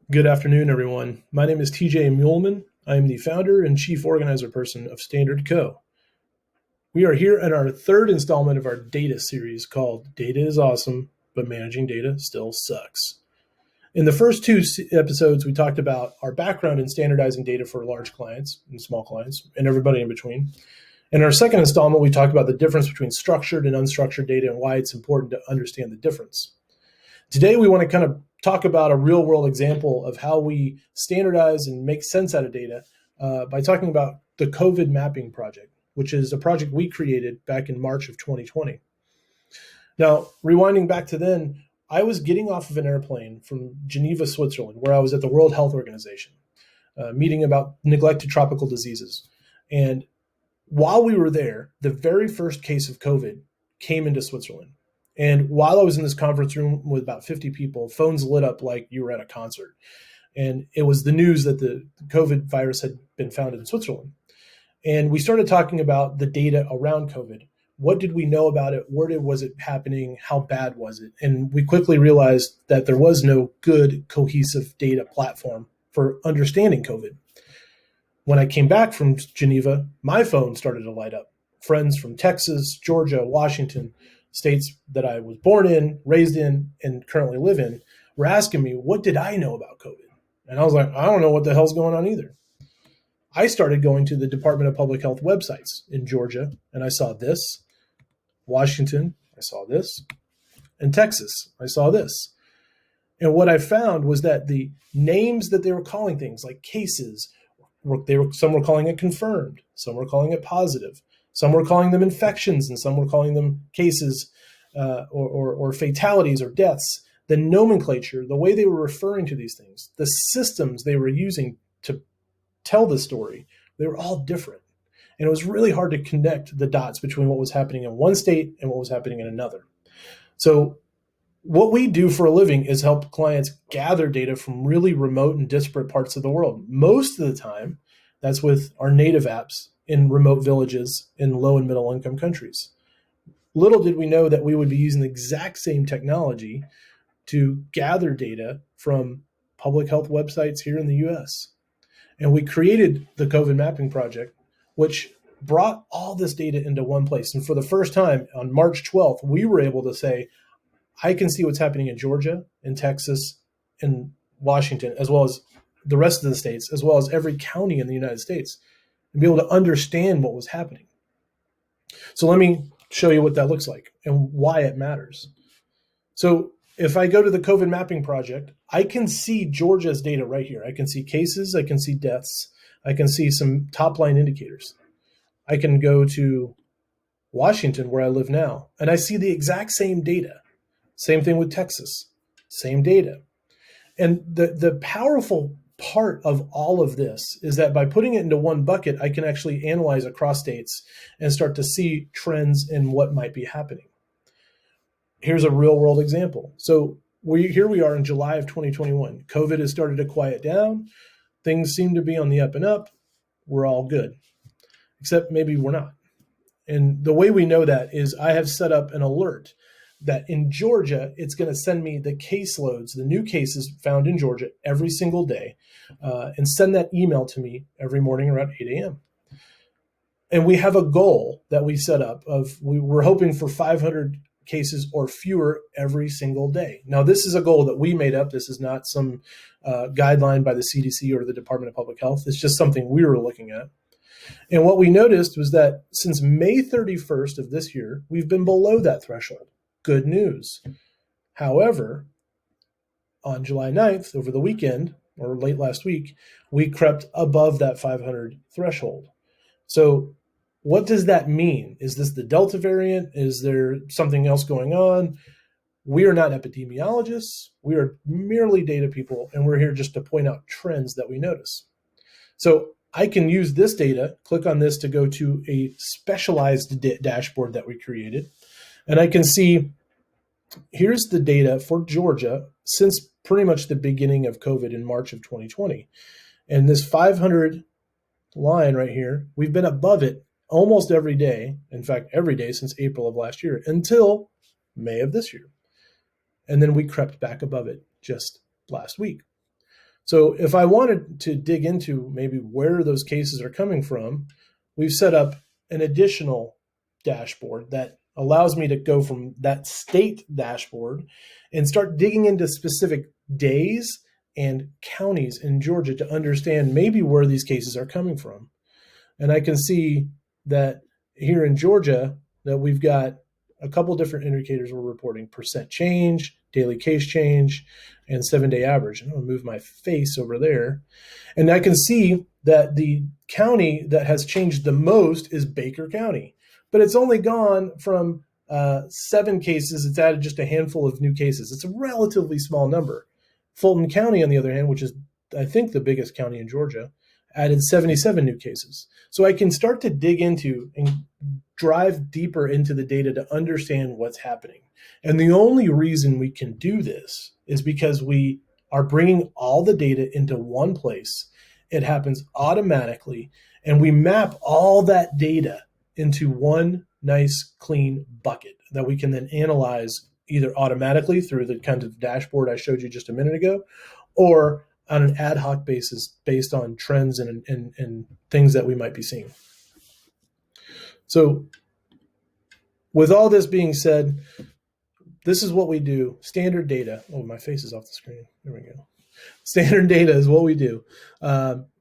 Good afternoon, everyone. My name is TJ Muehleman. I am the founder and chief organizer person of Standard Co. We are here in our third installment of our data series called Data is Awesome, but Managing Data Still Sucks. In the first two episodes, we talked about our background in standardizing data for large clients and small clients and everybody in between. In our second installment, we talked about the difference between structured and unstructured data and why it's important to understand the difference. Today, we want to kind of talk about a real world example of how we standardize and make sense out of data by talking about the COVID mapping project, which is a project we created back in March of 2020. Now, rewinding back to then, I was getting off of an airplane from Geneva, Switzerland, where I was at the World Health Organization, meeting about neglected tropical diseases. And while we were there, the very first case of COVID came into Switzerland. And while I was in this conference room with about 50 people, phones lit up like you were at a concert. And it was the news that the COVID virus had been found in Switzerland. And we started talking about the data around COVID. What did we know about it? Where was it happening? How bad was it? And we quickly realized that there was no good, cohesive data platform for understanding COVID. When I came back from Geneva, my phone started to light up. Friends from Texas, Georgia, Washington, states that I was born in, raised in, and currently live in, were asking me, what did I know about COVID? And I was like, I don't know what the hell's going on either. I started going to the Department of Public Health websites in Georgia, and I saw this. Washington, I saw this. And Texas, I saw this. And what I found was that the names that they were calling things like cases, some were calling it confirmed, some were calling it positive. Some were calling them infections, and some were calling them cases or fatalities or deaths. The nomenclature, the way they were referring to these things, the systems they were using to tell the story, they were all different. And it was really hard to connect the dots between what was happening in one state and what was happening in another. So what we do for a living is help clients gather data from really remote and disparate parts of the world. Most of the time, that's with our native apps in remote villages in low and middle income countries. Little did we know that we would be using the exact same technology to gather data from public health websites here in the US. And we created the COVID mapping project, which brought all this data into one place. And for the first time on March 12th, we were able to say, I can see what's happening in Georgia, in Texas, in Washington, as well as the rest of the states, as well as every county in the United States, and be able to understand what was happening. So let me show you what that looks like and why it matters. So if I go to the COVID mapping project, I can see Georgia's data right here. I can see cases, I can see deaths, I can see some top line indicators. I can go to Washington, where I live now, and I see the exact same data. Same thing with Texas, same data. And the powerful part of all of this is that by putting it into one bucket, I can actually analyze across states and start to see trends in what might be happening. Here's a real world example. So here we are in July of 2021. COVID has started to quiet down. Things seem to be on the up and up. We're all good, except maybe we're not. And the way we know that is I have set up an alert that in Georgia, it's going to send me the caseloads, the new cases found in Georgia every single day, and send that email to me every morning around 8 a.m. And we have a goal that we set up of we're hoping for 500 cases or fewer every single day. Now, this is a goal that we made up. This is not some guideline by the CDC or the Department of Public Health. It's just something we were looking at. And what we noticed was that since May 31st of this year, we've been below that threshold. Good news. However, on July 9th, over the weekend, or late last week, we crept above that 500 threshold. So what does that mean? Is this the Delta variant? Is there something else going on? We are not epidemiologists. We are merely data people, and we're here just to point out trends that we notice. So I can use this data, click on this to go to a specialized dashboard that we created, and I can see here's the data for Georgia since pretty much the beginning of COVID in March of 2020. And this 500 line right here, we've been above it almost every day. In fact, every day since April of last year until May of this year. And then we crept back above it just last week. So if I wanted to dig into maybe where those cases are coming from, we've set up an additional dashboard that allows me to go from that state dashboard and start digging into specific days and counties in Georgia to understand maybe where these cases are coming from. And I can see that here in Georgia that we've got a couple different indicators we're reporting: percent change, daily case change, and 7-day average. I'm going to move my face over there. And I can see that the county that has changed the most is Baker County. But it's only gone from 7 cases. It's added just a handful of new cases. It's a relatively small number. Fulton County, on the other hand, which is, I think, the biggest county in Georgia, added 77 new cases. So I can start to dig into and drive deeper into the data to understand what's happening. And the only reason we can do this is because we are bringing all the data into one place. It happens automatically, and we map all that data into one nice, clean bucket that we can then analyze either automatically through the kind of dashboard I showed you just a minute ago, or on an ad hoc basis based on trends and things that we might be seeing. So with all this being said, this is what we do. Standard data. Oh, my face is off the screen. There we go. Standard data is what we do.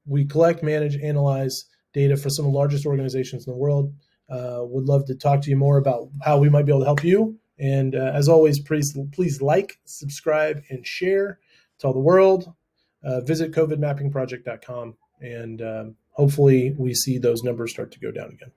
We collect, manage, analyze data for some of the largest organizations in the world. Would love to talk to you more about how we might be able to help you. And as always, please like, subscribe, and share. Tell the world. Visit covidmappingproject.com, and hopefully we see those numbers start to go down again.